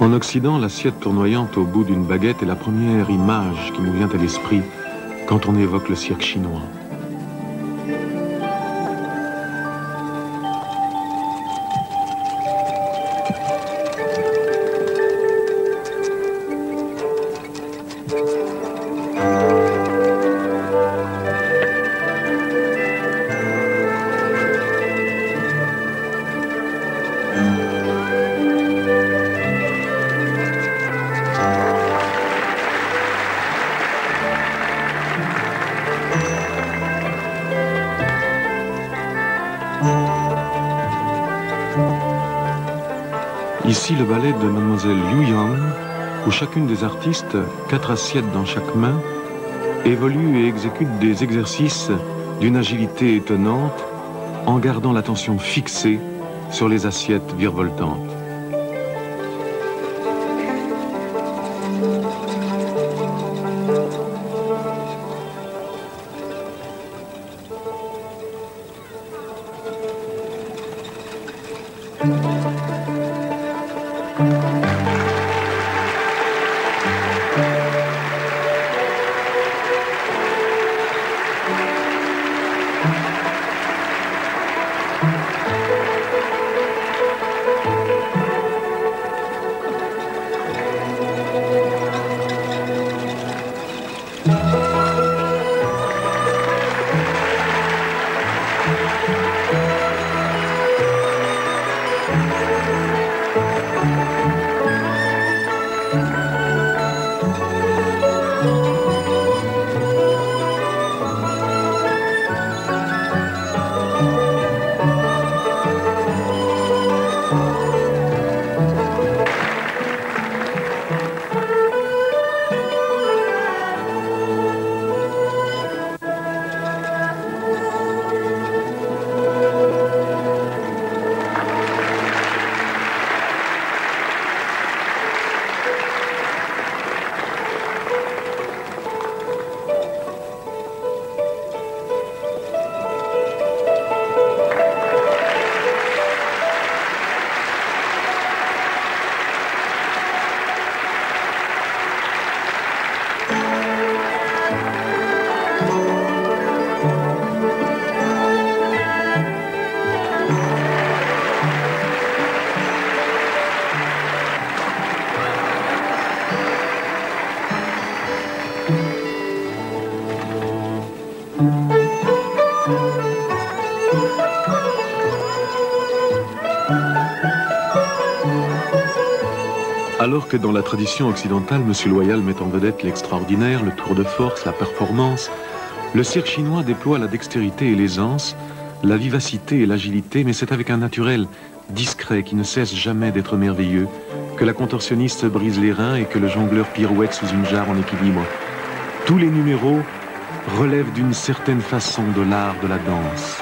En Occident, l'assiette tournoyante au bout d'une baguette est la première image qui nous vient à l'esprit quand on évoque le cirque chinois. Ici, le ballet de Mademoiselle Liu Yang, où chacune des artistes, 4 assiettes dans chaque main, évolue et exécute des exercices d'une agilité étonnante en gardant l'attention fixée sur les assiettes virevoltantes. Alors que dans la tradition occidentale, M. Loyal met en vedette l'extraordinaire, le tour de force, la performance, le cirque chinois déploie la dextérité et l'aisance, la vivacité et l'agilité, mais c'est avec un naturel discret qui ne cesse jamais d'être merveilleux, que la contorsionniste se brise les reins et que le jongleur pirouette sous une jarre en équilibre. Tous les numéros relèvent d'une certaine façon de l'art de la danse.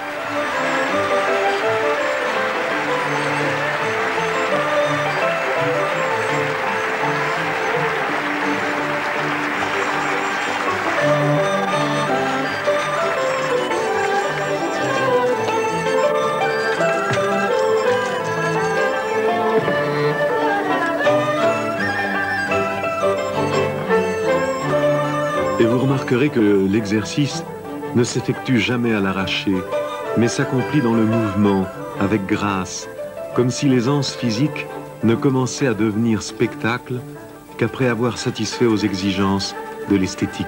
Et vous remarquerez que l'exercice ne s'effectue jamais à l'arraché, mais s'accomplit dans le mouvement, avec grâce, comme si l'aisance physique ne commençait à devenir spectacle qu'après avoir satisfait aux exigences de l'esthétique.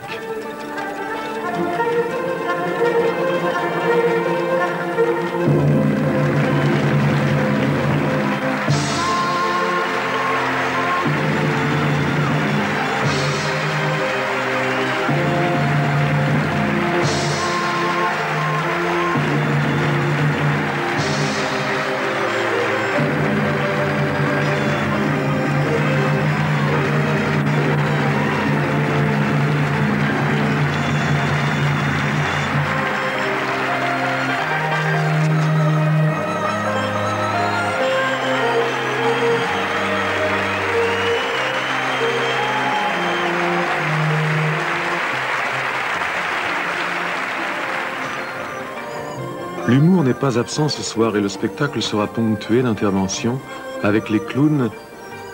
L'humour n'est pas absent ce soir et le spectacle sera ponctué d'interventions avec les clowns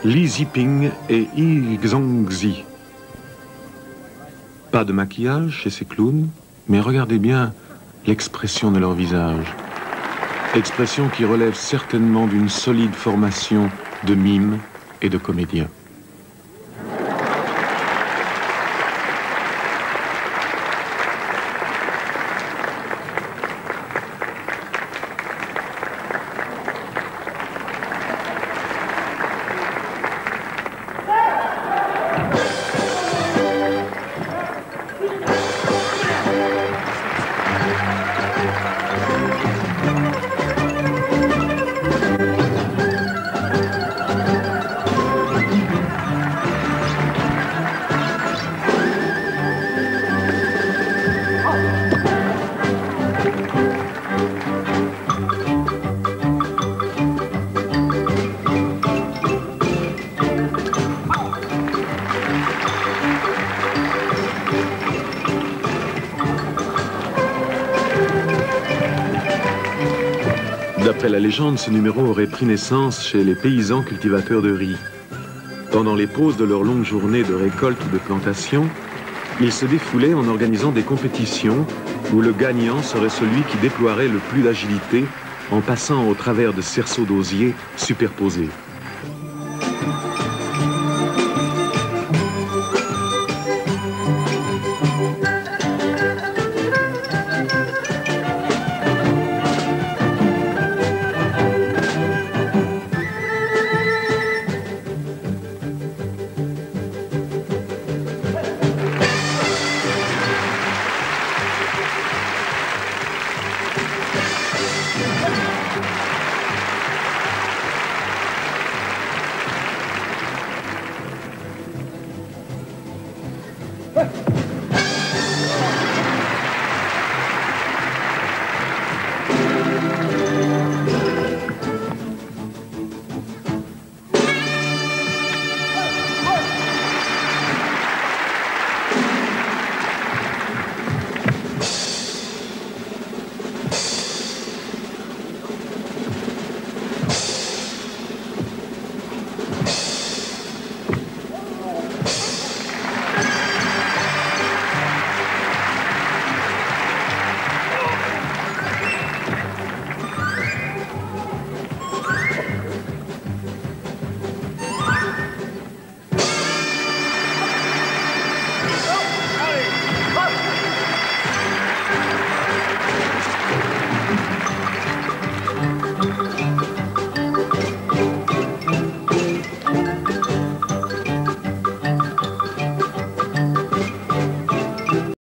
Li Ziping et Yi Zhongzi. Pas de maquillage chez ces clowns, mais regardez bien l'expression de leur visage. Expression qui relève certainement d'une solide formation de mime et de comédien. D'après la légende, ce numéro aurait pris naissance chez les paysans cultivateurs de riz. Pendant les pauses de leur longue journée de récolte ou de plantation, ils se défoulaient en organisant des compétitions où le gagnant serait celui qui déploierait le plus d'agilité en passant au travers de cerceaux d'osier superposés.